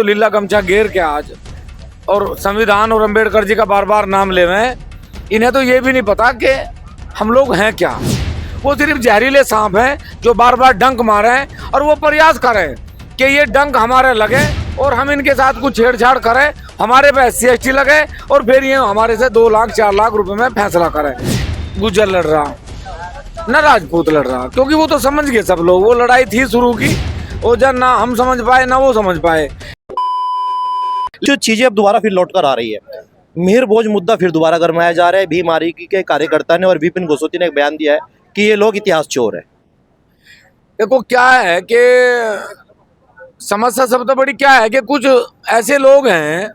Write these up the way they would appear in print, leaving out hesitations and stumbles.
लीला गमछा घेर के आज और संविधान और अंबेडकर जी का बार बार नाम ले रहे हैं, इन्हें तो ये भी नहीं पता कि हम लोग हैं क्या। वो सिर्फ जहरीले सांप हैं जो बार बार डंक मारे हैं और वो प्रयास करें कि ये डंक हमारे लगे और हम इनके साथ कुछ छेड़छाड़ करें, हमारे पे SC ST लगे और फिर ये हमारे से 2 लाख 4 लाख रुपए में फैसला करें। गुज्जर लड़ रहा ना राजपूत लड़ रहा, क्योंकि वो तो समझ गए सब लोग, वो लड़ाई थी शुरू की, वो जब ना हम समझ पाए ना वो समझ पाए। जो चीजें अब दोबारा फिर लौट कर आ रही है, मिहिर भोज मुद्दा फिर दोबारा गरमाया जा रहा है। भीम आर्मी के कार्यकर्ता ने और विपिन गोस्वामी ने एक बयान दिया है कि ये लोग इतिहास चोर है। देखो क्या है कि समस्या सबसे बड़ी क्या है कि कुछ ऐसे लोग हैं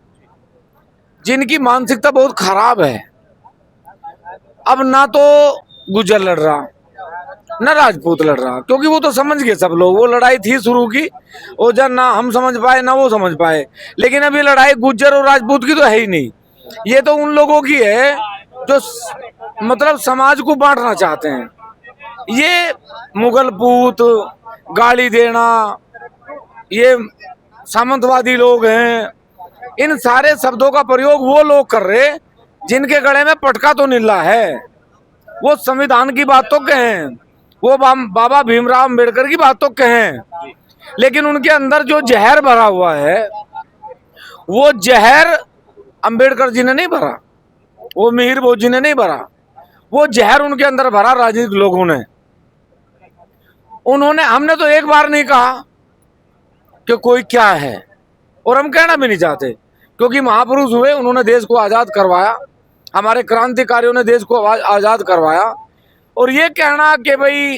जिनकी मानसिकता बहुत खराब है। अब ना तो गुज्जर लड़ रहा ना राजपूत लड़ रहा, क्योंकि वो तो समझ गए सब लोग, वो लड़ाई थी शुरू की, वो जब ना हम समझ पाए ना वो समझ पाए। लेकिन अब ये लड़ाई गुज्जर और राजपूत की तो है ही नहीं, ये तो उन लोगों की है जो मतलब समाज को बांटना चाहते हैं। ये मुगल पूत, गाली देना, ये सामंतवादी लोग हैं, इन सारे शब्दों का प्रयोग वो लोग कर रहे जिनके गले में पटका तो नीला है। वो संविधान की बात तो कहें, वो बाबा भीमराव अंबेडकर की बात तो कहें, लेकिन उनके अंदर जो जहर भरा हुआ है वो जहर अंबेडकर जी ने नहीं भरा, वो मिहिर भोज जी ने नहीं भरा, वो जहर उनके अंदर भरा राजनीतिक लोगों ने। उन्होंने, हमने तो एक बार नहीं कहा कि कोई क्या है, और हम कहना भी नहीं चाहते, क्योंकि महापुरुष हुए, उन्होंने देश को आज़ाद करवाया, हमारे क्रांतिकारियों ने देश को आज़ाद करवाया। और ये कहना कि भाई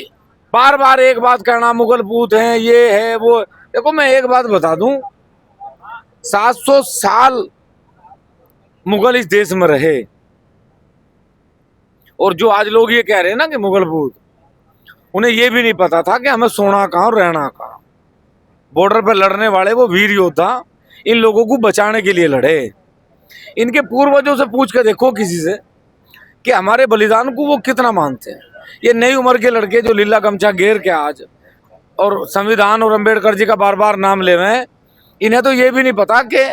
बार बार एक बात कहना मुगल पूत हैं, ये है वो, देखो मैं एक बात बता दूं, 700 साल मुगल इस देश में रहे, और जो आज लोग ये कह रहे हैं ना कि मुगल पूत, उन्हें ये भी नहीं पता था कि हमें सोना कहाँ और रहना कहाँ। बॉर्डर पर लड़ने वाले वो वीर योद्धा इन लोगों को बचाने के लिए लड़े। इनके पूर्वजों से पूछ के देखो किसी से कि हमारे बलिदान को वो कितना मानते हैं। ये नई उम्र के लड़के जो लीला गमछा घेर के आज और संविधान और अंबेडकर जी का बार बार नाम ले रहे हैं, इन्हें तो ये भी नहीं पता कि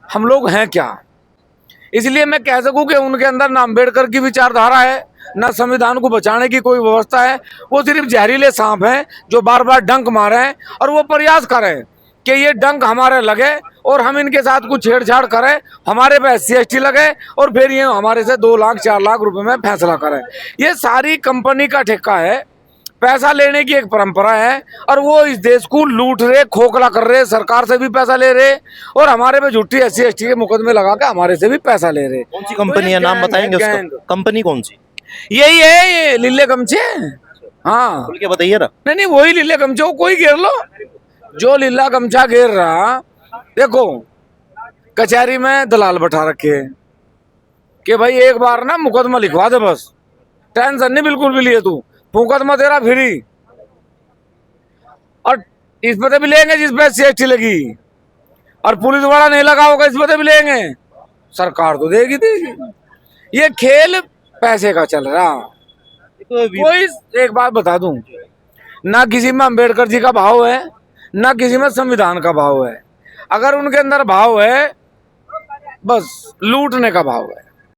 हम लोग हैं क्या। इसलिए मैं कह सकूं कि उनके अंदर ना अंबेडकर की विचारधारा है, ना संविधान को बचाने की कोई व्यवस्था है। वो सिर्फ जहरीले सांप हैं जो बार बार डंक मारे हैं और वो प्रयास करें कि ये डंक हमारे लगे और हम इनके साथ कुछ छेड़छाड़ करें, हमारे पे SC ST लगे और फिर ये हमारे से 2 लाख 4 लाख रुपए में फैसला करें। ये सारी कंपनी का ठेका है, पैसा लेने की एक परंपरा है, और वो इस देश को लूट रहे, खोखला कर रहे, सरकार से भी पैसा ले रहे और हमारे पे झूठी SC ST के मुकदमे लगा के हमारे से भी पैसा ले रहे। कौन सी कंपनी है, नाम बताएंगे उसका? कंपनी कौन सी? यही है, ये लीले गमछे। हाँ खुल के बताइए ना। नहीं, वही लीले गमछे, वो कोई घेर लो, जो लीला गमछा घेर रहा। देखो कचहरी में दलाल बैठा रखे कि भाई एक बार ना मुकदमा लिखवा दे, बस टेंशन नहीं बिल्कुल भी लिए, तू मुकदमा तेरा फ्री, और इस पे भी लेंगे जिस पे SC ST लगी, और पुलिस वाला नहीं लगा होगा इस पे भी लेंगे, सरकार तो देगी। ये खेल पैसे का चल रहा। कोई एक बात बता दूं, ना किसी में अंबेडकर जी का भाव है, ना किसी में संविधान का भाव है। अगर उनके अंदर भाव है, बस लूटने का भाव है।